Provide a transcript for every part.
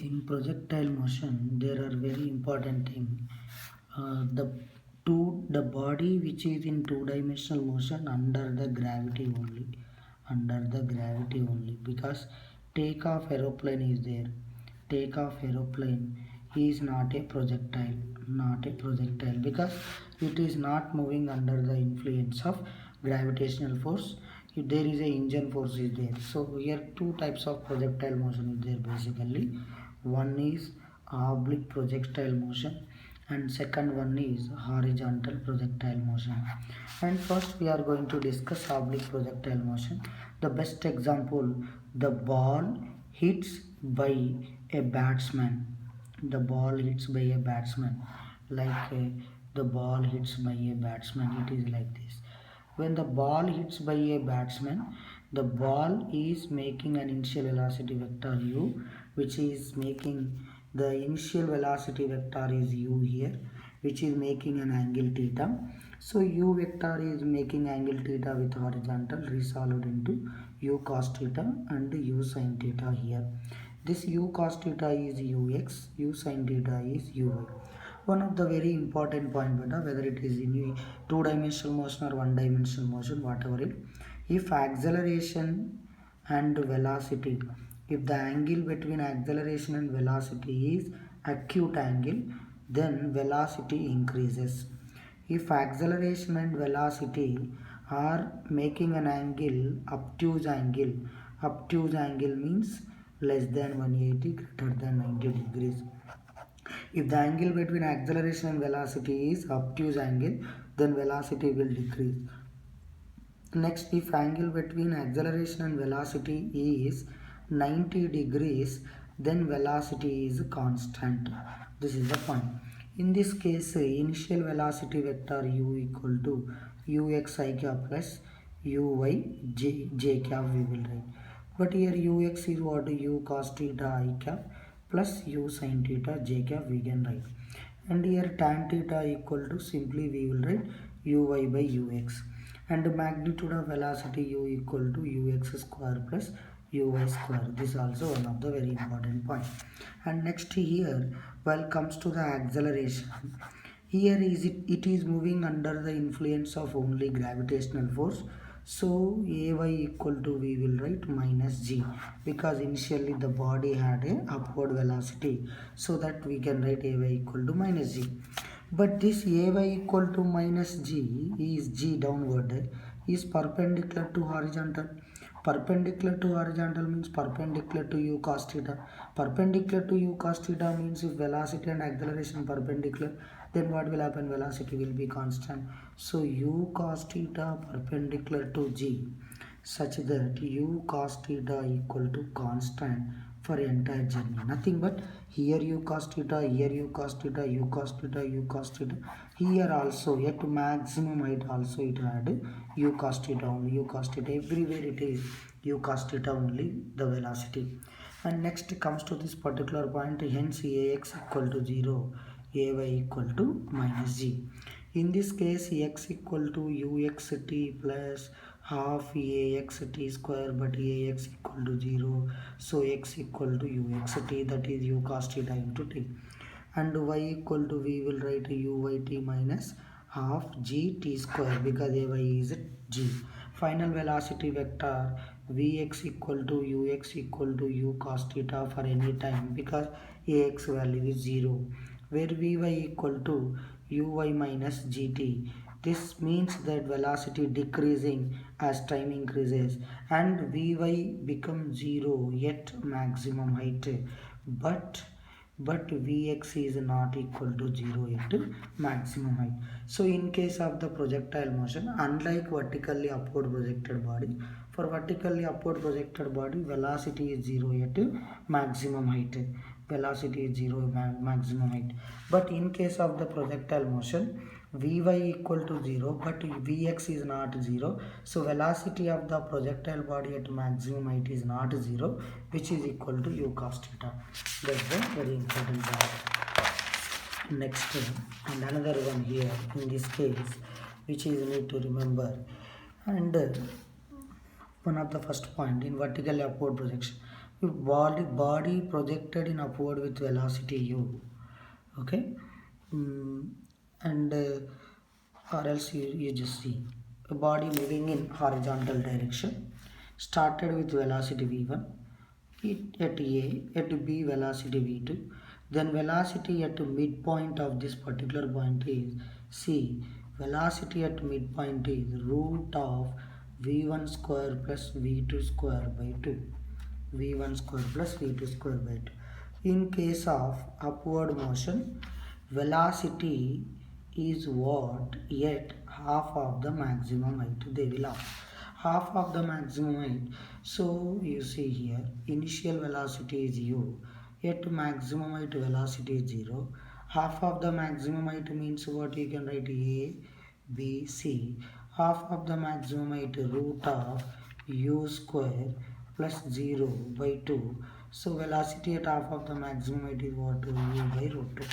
In projectile motion there are very important thing. The body which is in two-dimensional motion under the gravity only, because takeoff aeroplane is there. Takeoff aeroplane is not a projectile because it is not moving under the influence of gravitational force. If there is a engine force is there. So here two types of projectile motion is there basically. One is oblique projectile motion and second one is horizontal projectile motion. And first we are going to discuss oblique projectile motion. The best example, the ball hits by a batsman. The ball hits by a batsman, like the ball hits by a batsman, it is like this. When the ball hits by a batsman, the ball is making an initial velocity vector u, which is making the initial velocity vector is u here, which is making an angle theta. So u vector is making angle theta with horizontal resolved into u cos theta and u sin theta here. This u cos theta is ux, u sin theta is uy. One of the very important point, whether it is in two-dimensional motion or one-dimensional motion, whatever it, if acceleration and velocity, if the angle between acceleration and velocity is acute angle, then velocity increases. If acceleration and velocity are making an angle, obtuse angle means less than 180, greater than 90 degrees. If the angle between acceleration and velocity is obtuse angle, then velocity will decrease. Next, if angle between acceleration and velocity is 90 degrees, then velocity is constant. This is the point. In this case, initial velocity vector u equal to ux I cap plus uy j cap we will write. But here ux is what? U cos theta I cap plus u sin theta j cap we can write. And here tan theta equal to, simply we will write uy by ux. And the magnitude of velocity u equal to ux square plus uy square. This is also one of the very important point. And next here, while comes to the acceleration, here it is moving under the influence of only gravitational force. So ay equal to, we will write minus g, because initially the body had a upward velocity, so that we can write ay equal to minus g. But this ay equal to minus g is g downward, is perpendicular to horizontal. Perpendicular to horizontal means perpendicular to u cos theta. Perpendicular to u cos theta means if velocity and acceleration perpendicular, then what will happen? Velocity will be constant. So u cos theta perpendicular to g, such that u cos theta equal to constant for entire journey. Nothing but here u cos theta, here u cos theta, u cos theta, u cos theta. Here also at maximum height also it had u cos theta only, u cos theta. Everywhere it is u cos theta only, the velocity. And next comes to this particular point, hence ax equal to 0, ay equal to minus g. In this case, x equal to uxt plus half ax t square, but ax equal to 0. So x equal to uxt, that is u cos theta into t. And y equal to, we will write uyt minus half g t square, because ay is g. Final velocity vector vx equal to ux equal to u cos theta for any time, because ax value is 0, where vy equal to uy minus gt. This means that velocity decreasing as time increases, and vy becomes 0 at maximum height, but vx is not equal to 0 at maximum height. So in case of the projectile motion, unlike vertically upward projected body, for vertically upward projected body, velocity is 0 at maximum height. Velocity is 0 maximum height. But in case of the projectile motion, vy equal to 0, but vx is not 0. So velocity of the projectile body at maximum height is not 0, which is equal to u cos theta. That's the very important point. Next, and another one here in this case, which is need to remember. And one of the first point in vertically upward projection, body projected in upward with velocity u. Okay. Mm, and or else you just see a body moving in horizontal direction started with velocity v1, at A, at B velocity v2, then velocity at midpoint of this particular point is C. Velocity at midpoint is root of v1 square plus v2 square by 2. v1 square plus v2 square by 2. In case of upward motion, velocity is what? Yet half of the maximum height they will have. Half of the maximum height. So you see here, initial velocity is u, yet maximum height velocity is 0. Half of the maximum height means what? You can write a, b, c. Half of the maximum height root of u square plus 0 by 2. So velocity at half of the maximum height is what? U by root 2.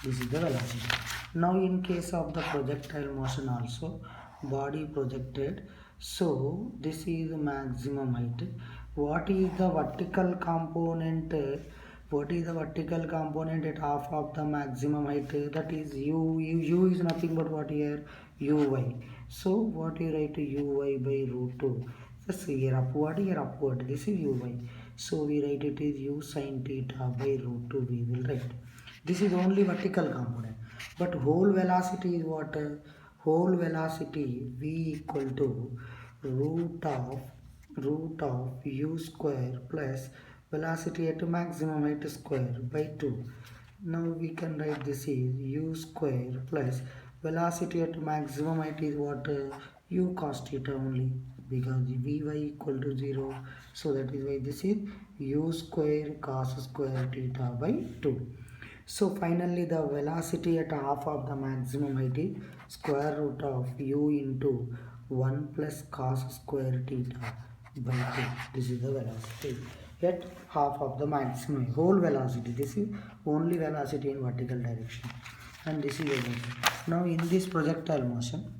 This is the velocity. Now in case of the projectile motion also, body projected. So this is the maximum height. What is the vertical component? What is the vertical component at half of the maximum height? That is u. U is nothing but what here? Uy. So what you write? Uy by root 2. Just here upward. This is uy. So we write it is u sin theta by root 2. We will write. This is only vertical component. But whole velocity is what? Whole velocity v equal to root of u square plus velocity at maximum height square by 2. Now we can write this is u square plus velocity at maximum height is what? U cos theta only, because vy equal to 0. So that is why this is u square cos square theta by 2. So finally the velocity at half of the maximum height is square root of u into 1 plus cos square theta by 2. This is the velocity at half of the maximum, whole velocity. This is only velocity in vertical direction, and this is velocity. Now in this projectile motion,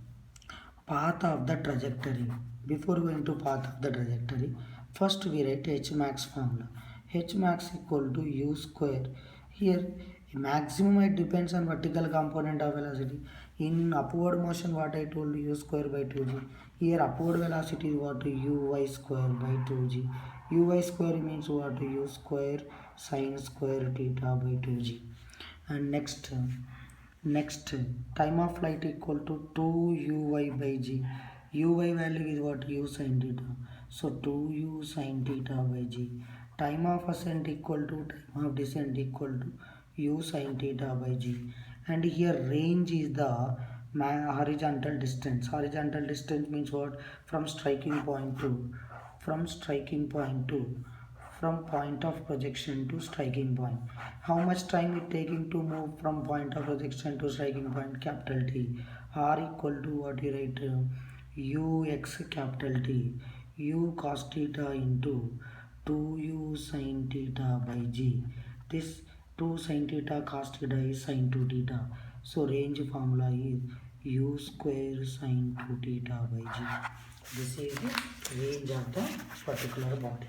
path of the trajectory. Before going to path of the trajectory, first we write H max formula. H max equal to u square. Here maximum height depends on vertical component of velocity. In upward motion, what I told you, u square by 2g. Here upward velocity is what? Uy square by 2g. Uy square means what? U square sin square theta by 2g. And next time of flight equal to 2uy by g. Uy value is what? U sin theta. So 2u sin theta by g. Time of ascent equal to time of descent equal to u sin theta by g. And here range is the horizontal distance. Horizontal distance means what? From point of projection to striking point. How much time it taking to move from point of projection to striking point? Capital T. R equal to what you write? Ux capital T. U cos theta into 2u sin theta by g. This 2 sin theta cos theta is sin 2 theta. So range formula is u square sin 2 theta by g. This is the range of the particular body.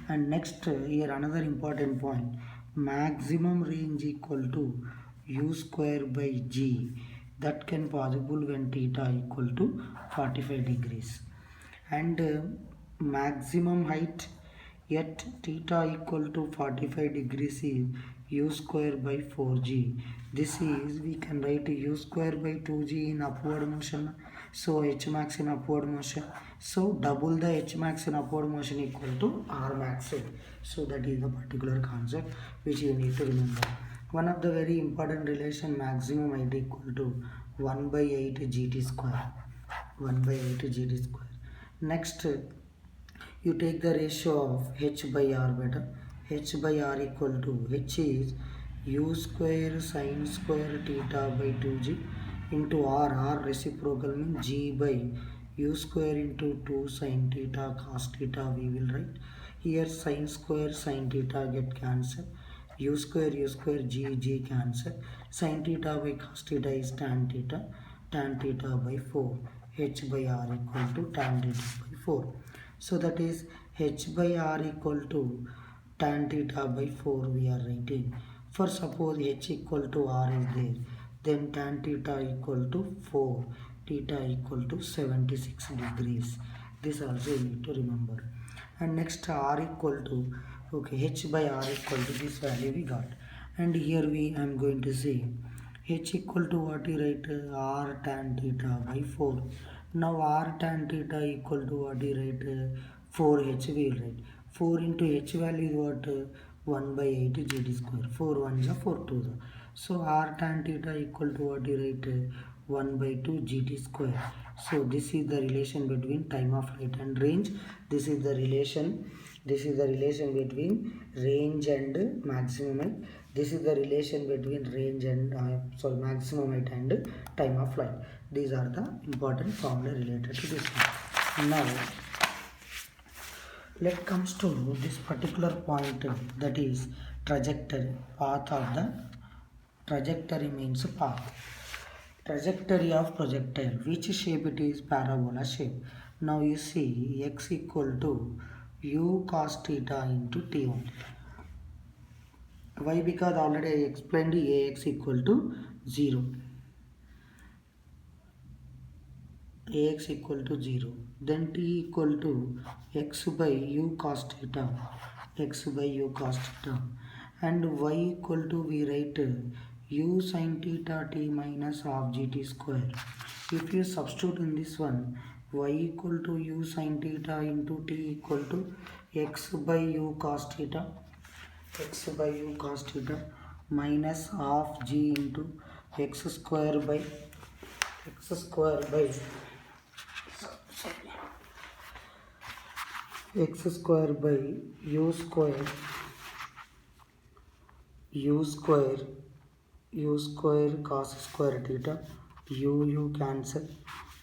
And next here another important point, maximum range equal to u square by g. That can possible when theta equal to 45 degrees. And maximum height at theta equal to 45 degrees is u square by 4g. This is, we can write u square by 2g in upward motion. So h max in upward motion. So double the h max in upward motion equal to r max. So that is the particular concept which you need to remember. One of the very important relation, maximum height equal to 1 by 8 gt square. 1 by 8 gt square. Next, you take the ratio of h by r beta. H by r equal to, h is u square sin square theta by 2g into r reciprocal means g by u square into 2 sin theta cos theta we will write. Here sin square sin theta get cancelled. U square g cancel. Sin theta by cos theta is tan theta by 4. H by r equal to tan theta by 4. So that is h by r equal to tan theta by 4 we are writing. For suppose h equal to r is there, then tan theta equal to 4, theta equal to 76 degrees. This also you need to remember. And next r equal to, okay, h by r equal to this value we got. And here I am going to say h equal to what you write, r tan theta by 4. Now r tan theta equal to what you write, 4h we will write. 4 into h value is what, 1 by 8 gt square. 4 1s are 4 2s. So r tan theta equal to what you write, 1 by 2 gt square. So this is the relation between time of flight and range. This is the relation between range and maximum height. This is the relation between range and maximum height and time of flight. These are the important formula related to this one. Now let's comes to this particular point, that is trajectory. Path of the trajectory means path. Trajectory of projectile, which shape it is? Parabola shape. Now you see x equal to u cos theta into t only. Why? Because already I explained ax equal to 0. Ax equal to 0. Then t equal to x by u cos theta. X by u cos theta. And y equal to, we write u sin theta t minus half gt square. If you substitute in this one, y equal to u sin theta into t equal to x by u cos theta. X by u cos theta minus half g into x square by x square by u square cos square theta. U cancel,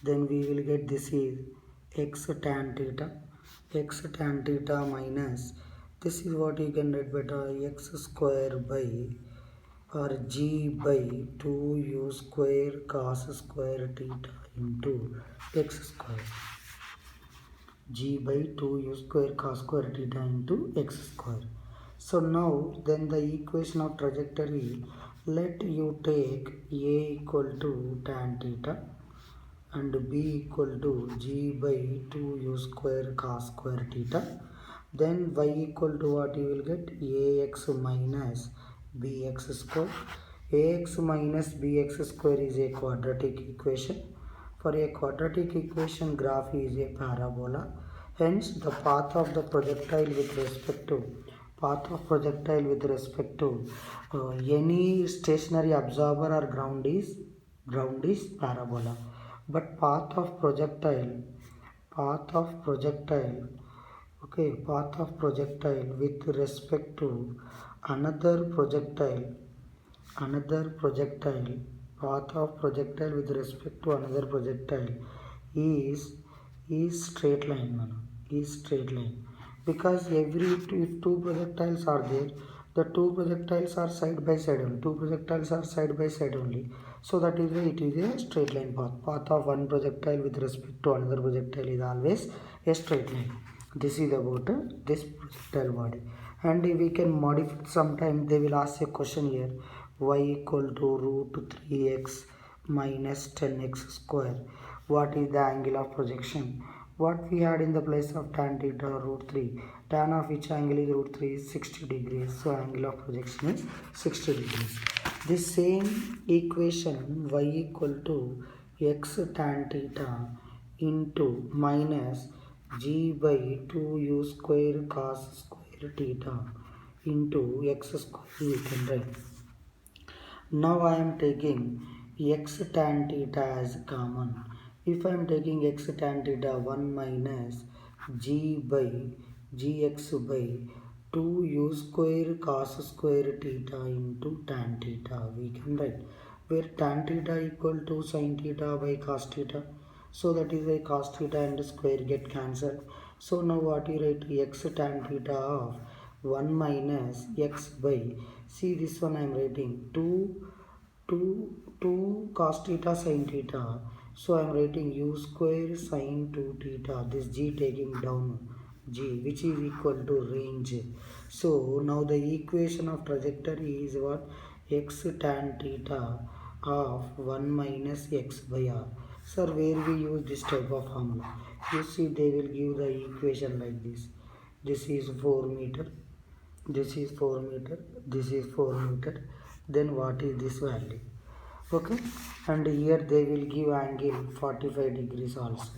then we will get this is x tan theta minus, this is what you can write better, x square by or g by 2u square cos square theta into x square. G by 2u square cos square theta into x square. So now then the equation of trajectory, let you take a equal to tan theta and b equal to g by 2u square cos square theta. Then y equal to what you will get, ax minus bx square. Ax minus bx square is a quadratic equation. For a quadratic equation, graph is a parabola. Hence, the path of the projectile with respect to any stationary absorber or ground is parabola. But path of projectile with respect to another projectile, path of projectile with respect to another projectile is straight line, because if two projectiles are there, the two projectiles are side by side only, so that is why it is a straight line path of one projectile with respect to another projectile is always a straight line. This is about this projectile body. And we can modify, sometime they will ask a question here, y equal to root 3x minus 10x square. What is the angle of projection? What we had in the place of tan theta, root 3. Tan of which angle is root 3 is 60 degrees. So angle of projection is 60 degrees. This same equation, y equal to x tan theta into minus g by 2u square cos square theta into x square we can write. Now I am taking x tan theta as common. If I am taking x tan theta, 1 minus g by gx by 2u square cos square theta into tan theta we can write, where tan theta equal to sin theta by cos theta. So that is why cos theta and square get cancelled. So now what you write, x tan theta of 1 minus x by, see this one I am writing 2 cos theta sin theta. So I am writing u square sin 2 theta, this g taking down, g, which is equal to range. So now the equation of trajectory is what? X tan theta of 1 minus x by r. Sir, where we use this type of formula? You see, they will give the equation like this. This is 4 meter, this is 4 meter, this is 4 meter. Then what is this value? Okay, and here they will give angle 45 degrees also.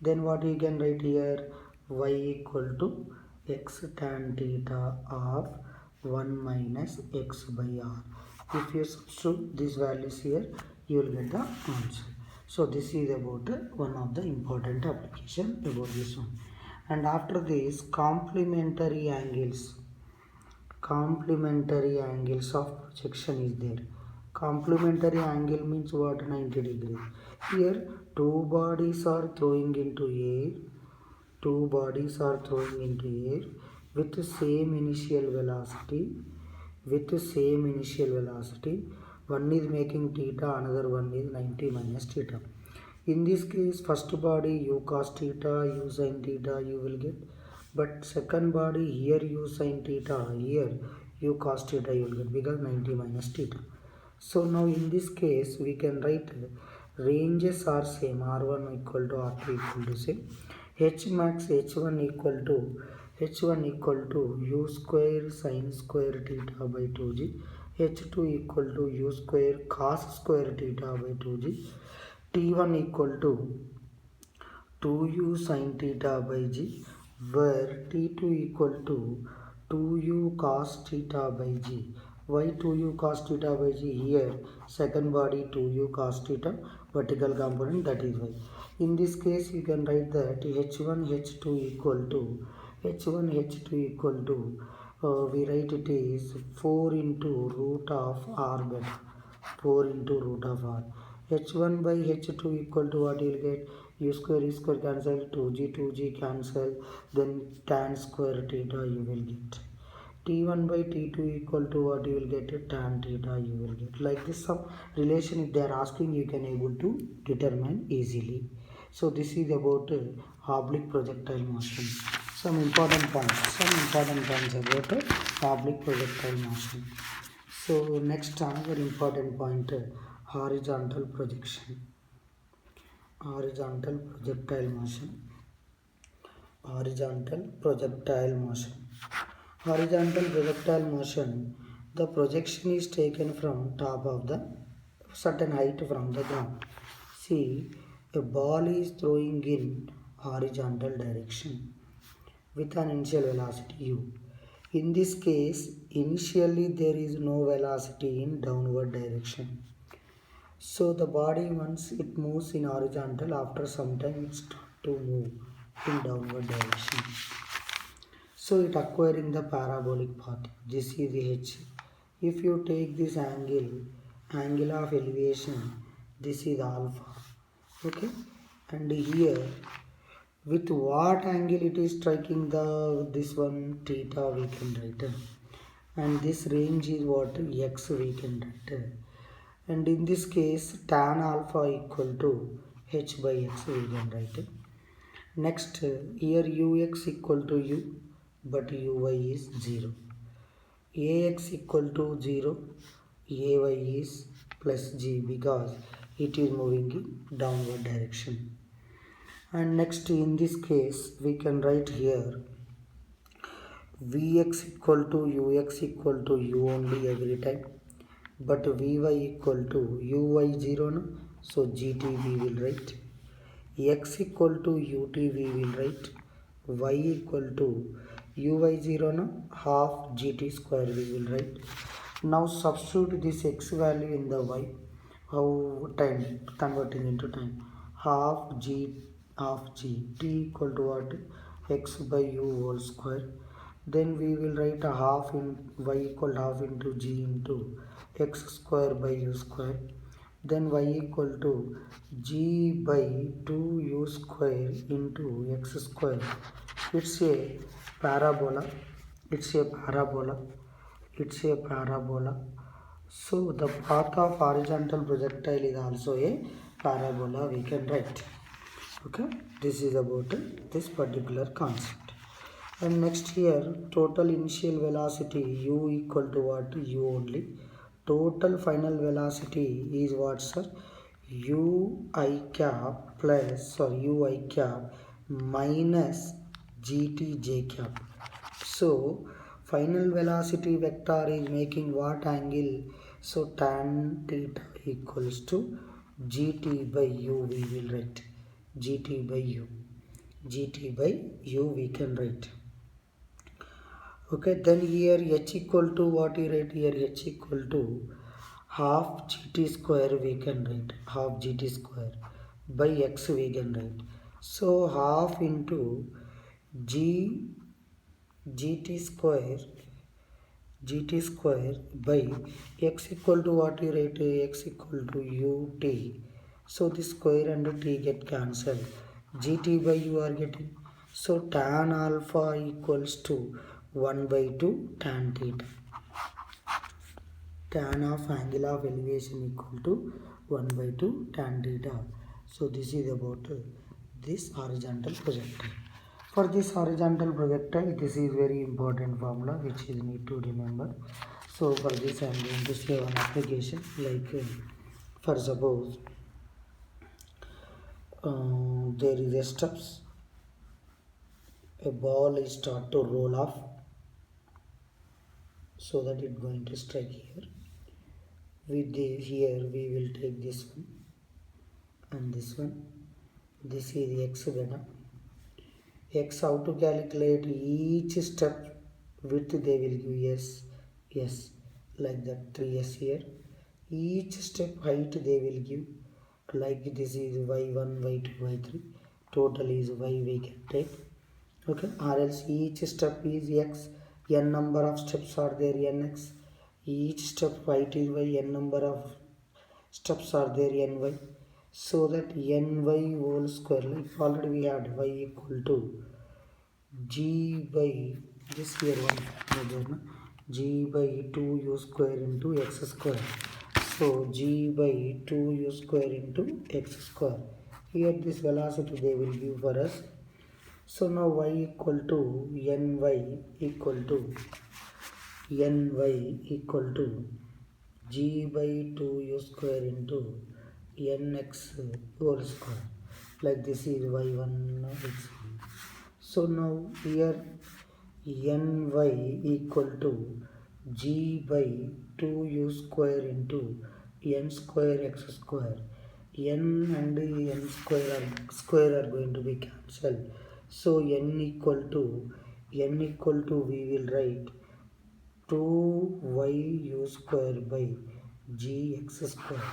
Then what you can write here? Y equal to x tan theta of 1 minus x by r. If you substitute these values here, you will get the answer. So this is about one of the important application about this one. And after this, complementary angles of projection is there. Complementary angle means what? 90 degrees. Here two bodies are throwing into air. With the same initial velocity. One is making theta, another one is 90 minus theta. In this case, first body u cos theta, u sin theta you will get. But second body here u sin theta, here u cos theta you will get, because 90 minus theta. So now in this case we can write ranges are same, r1 equal to r2 equal to same. H max h1 equal to u square sin square theta by 2g. h2 equal to u square cos square theta by 2g. t1 equal to 2u sin theta by g, where t2 equal to 2u cos theta by g. Why 2u cos theta by g? Here second body 2u cos theta, vertical component, that is why. In this case you can write that h1 h2 equal to we write it is 4 into root of r beta, 4 into root of r. h1 by h2 equal to what you will get? U square cancel, 2g cancel, then tan square theta you will get. t1 by t2 equal to what you will get? Tan theta you will get. Like this, some relation if they are asking, you can able to determine easily. So this is about oblique projectile motion. Some important points about oblique projectile motion. So next, another important point, horizontal projection. Horizontal projectile motion. Horizontal projectile motion, the projection is taken from top of the certain height from the ground. See, a ball is throwing in horizontal direction with an initial velocity u. In this case, initially there is no velocity in downward direction. So the body, once it moves in horizontal, after some time it starts to move in downward direction. So it acquiring the parabolic path. This is the h. If you take this angle of elevation, this is alpha. Okay, and here with what angle it is striking this one? Theta we can write, and this range is what? X we can write. And in this case, tan alpha equal to h by x we can write. Next, here ux equal to u, but uy is 0. Ax equal to 0, ay is plus g, because it is moving in downward direction. And next, in this case, we can write here vx equal to ux equal to u only every time, but vy equal to uy 0, no? So gt we will write. X equal to ut we will write. Y equal to uy 0, no? Half gt square we will write. Now substitute this x value in the y. How? Time, converting into time. Half g t equal to what? X by u whole square. Then we will write a half in y equal half into g into x square by u square. Then y equal to g by 2u square into x square. It's a parabola. So the path of horizontal projectile is also a parabola we can write. Okay, this is about this particular concept. And next here, total initial velocity u equal to what? U only. Total final velocity is what, sir? U I cap plus, or U I cap minus gt j cap. So final velocity vector is making what angle? So tan theta equals to gt by u, we will write gt by u. gt by u we can write. Okay, then here h equal to what you write here? H equal to half gt square we can write. Half gt square by x we can write. So half into g gt square by x equal to what you write? X equal to ut. So the square and t get cancelled. Gt by u are getting. So tan alpha equals to 1 by 2 tan theta. Tan of angle of elevation equal to 1 by 2 tan theta. So this is about this horizontal projectile. For this horizontal projectile, this is very important formula which is need to remember. So for this I am going to say one application, like for suppose there is a steps, a ball is start to roll off, so that it going to strike here. With the here we will take this one and this one. This is x beta. X, how to calculate each step width? They will give yes, like that 3s here. Each step height they will give, like this is y1, y2, y3. Total is y we can take. Okay, or else each step is x, n number of steps are there, nx. Each step height is y, n number of steps are there, ny. So that ny whole square, like already we had y equal to g by this here one g by 2u square into x square. So g by 2u square into x square. Here this velocity they will give for us. So now y equal to ny equal to g by 2u square into nx whole square. Like this is y1 x1. So now here ny equal to g by 2u square into n square x square. N and n square are going to be cancelled. So n equal to we will write 2yu square by gx square.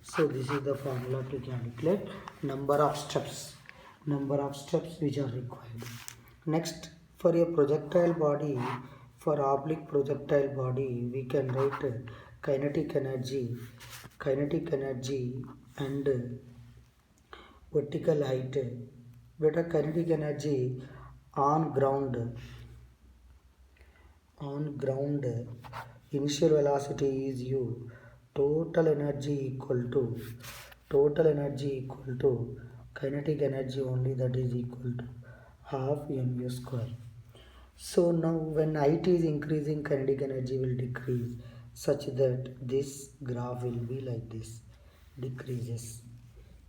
So this is the formula to calculate number of steps which are required. Next, for a projectile body, for oblique projectile body, we can write kinetic energy and vertical height. Beta kinetic energy on ground, initial velocity is u. Total energy equal to kinetic energy only, that is equal to half mu square. So now when height is increasing, kinetic energy will decrease, such that this graph will be like this, decreases.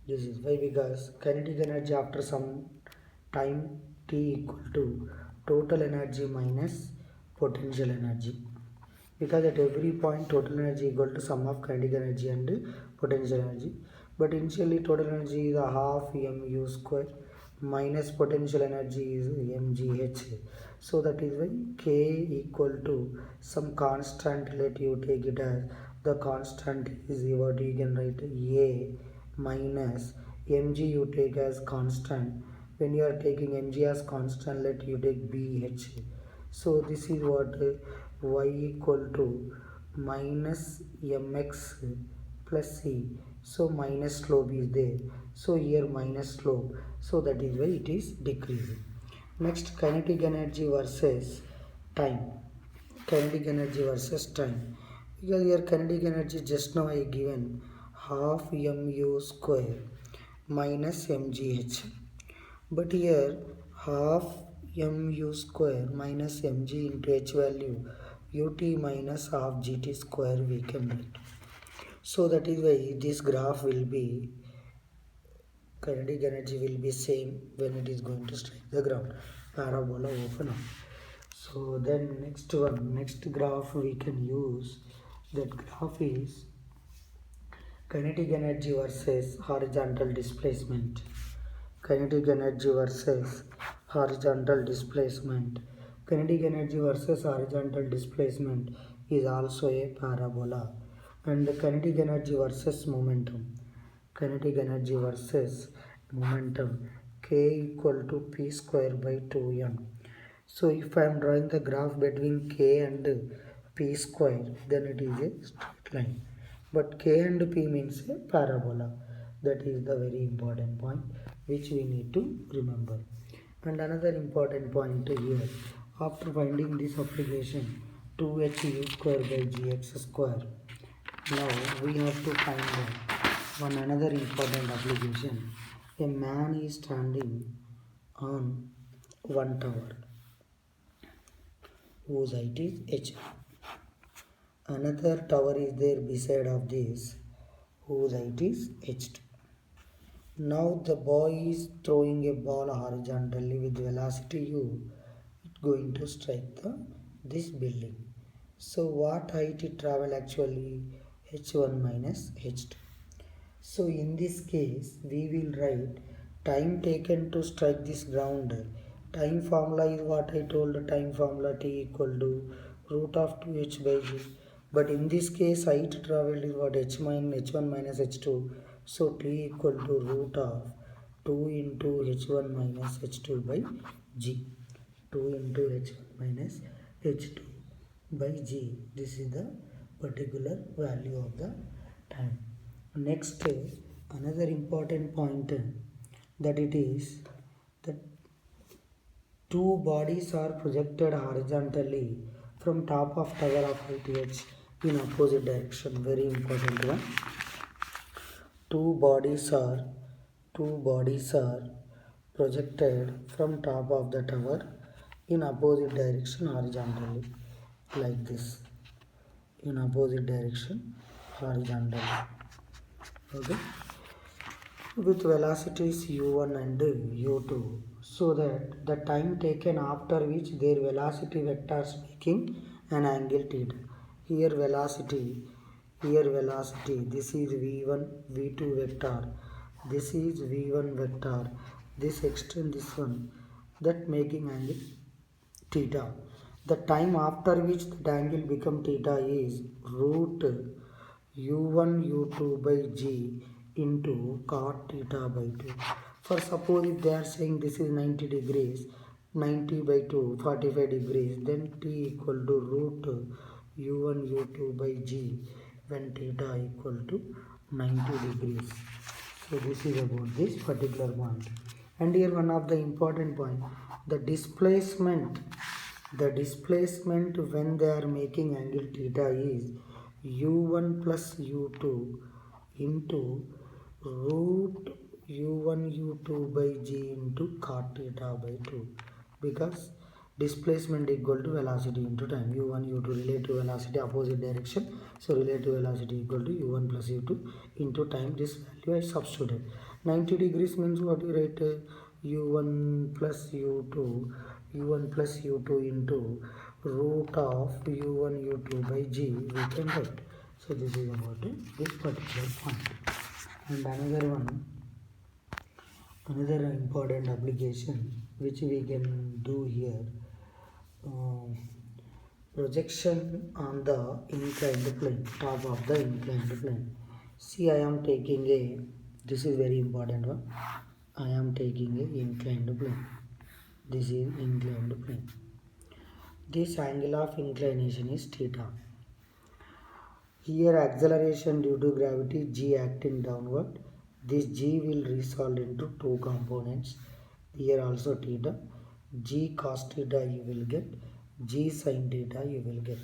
This is why, because kinetic energy after some time t equal to total energy minus potential energy. Because at every point total energy equal to sum of kinetic energy and potential energy. But initially total energy is a half mu square minus potential energy is mgh. So that is why k equal to some constant, let you take it as the constant is what you can write a minus mg you take as constant. When you are taking mg as constant, let you take bh. So this is what y equal to minus mx plus c. So minus slope is there. So here minus slope. So that is why it is decreasing. Next, kinetic energy versus time. Kinetic energy versus time. Because here kinetic energy just now I given half mu square minus mgh. But here half mu square minus mg into h value ut minus half gt square we can write. So that is why this graph will be, kinetic energy will be same when it is going to strike the ground. Parabola open up. So then next graph we can use. That graph is kinetic energy versus horizontal displacement. Kinetic energy versus horizontal displacement. Kinetic energy versus horizontal displacement is also a parabola. And the kinetic energy versus momentum. Kinetic energy versus momentum. K equal to P square by 2m. So if I am drawing the graph between K and P square, then it is a straight line. But K and P means a parabola. That is the very important point which we need to remember. And another important point here, after finding this application 2HU square by GX square, now we have to find one another important application. A man is standing on one tower whose height is h. Another tower is there beside of this whose height is h2. Now the boy is throwing a ball horizontally with velocity u. It's going to strike this building. So what height it travel actually? h1 minus h2. So in this case we will write time taken to strike this ground. Time formula is what I told, time formula T equal to root of 2h by g. But in this case height traveled is what, h1 minus h2. So T equal to root of 2 into h1 minus h2 by g. 2 into h1 minus h2 by g. This is the particular value of the time. Next, another important point that it is that two bodies are projected horizontally from top of tower of height h in opposite direction. Very important one. Two bodies are projected from top of the tower in opposite direction horizontally, like this, in opposite direction horizontally. Okay, with velocities u1 and u2, so that the time taken after which their velocity vectors making an angle theta. Here velocity, this is v1 v2 vector, this is v1 vector, this extend this one, that making angle theta. The time after which the angle become theta is root u1 u2 by g into cot theta by 2. For suppose if they are saying this is 90 degrees, 90 by 2, 45 degrees, then t equal to root u1 u2 by g when theta equal to 90 degrees. So this is about this particular point. And here one of the important point, the displacement when they are making angle theta is u1 plus u2 into root u1 u2 by g into cot theta by 2, because displacement equal to velocity into time. u1 u2 relative velocity opposite direction, so relative velocity equal to u1 plus u2 into time. This value I substituted. 90 degrees means what you write, u1 plus u2 into root of u1 u2 by g we can write. So this is about this particular point. And another important application which we can do here, projection on the inclined plane, top of the inclined plane. See, I am taking this is very important one, I am taking a inclined plane. This is inclined plane. This angle of inclination is theta. Here acceleration due to gravity g acting downward. This g will resolve into two components. Here also theta. G cos theta you will get. G sin theta you will get.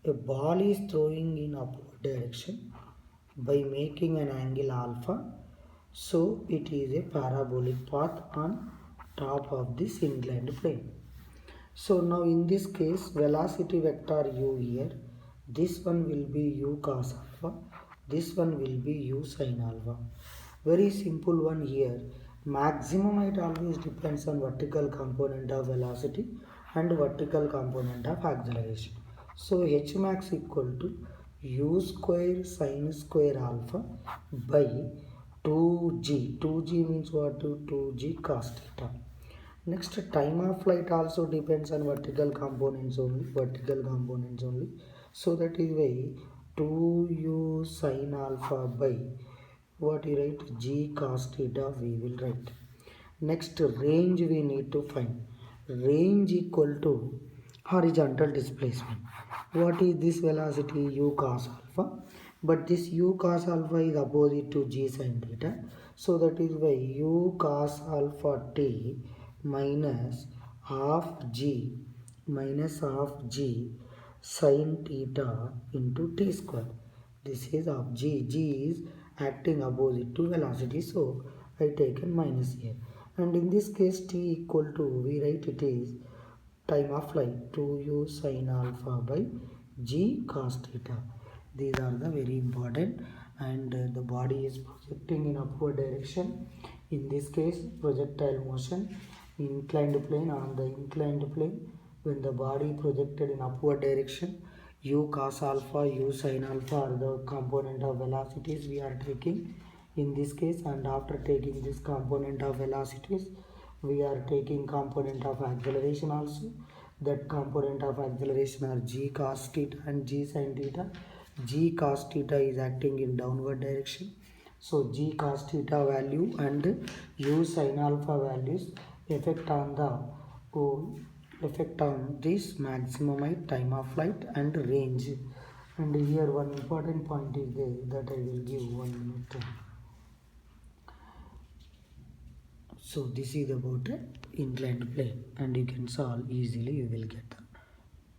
A ball is throwing in upward direction by making an angle alpha. So it is a parabolic path on top of this inclined plane. So now in this case, velocity vector u here, this one will be u cos alpha, this one will be u sin alpha. Very simple one here. Maximum height always depends on vertical component of velocity and vertical component of acceleration. So h max equal to u square sin square alpha by 2g. 2g means what? 2g cos theta. Next, time of flight also depends on vertical components only. So that is why 2u sin alpha by what you write g cos theta we will write. Next, range we need to find. Range equal to horizontal displacement. What is this velocity? U cos alpha. But this u cos alpha is opposite to g sin theta. So that is why u cos alpha t minus half g sin theta into t square. This is of g. G is acting opposite to velocity. So I taken minus here. And in this case t equal to, we write it is time of flight 2u sin alpha by g cos theta. These are the very important, and the body is projecting in upward direction. In this case, projectile motion, inclined plane. On the inclined plane, when the body projected in upward direction, u cos alpha, u sin alpha are the component of velocities we are taking in this case. And after taking this component of velocities, we are taking component of acceleration also. That component of acceleration are g cos theta and g sin theta. G cos theta is acting in downward direction, so g cos theta value and u sin alpha values effect on the this maximum height, time of flight and range. And here one important point is there that I will give 1 minute. So this is about inclined plane, and you can solve easily. You will get the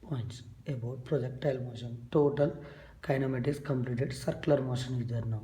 points about projectile motion. Total kinematics completed. Circular motion is there now.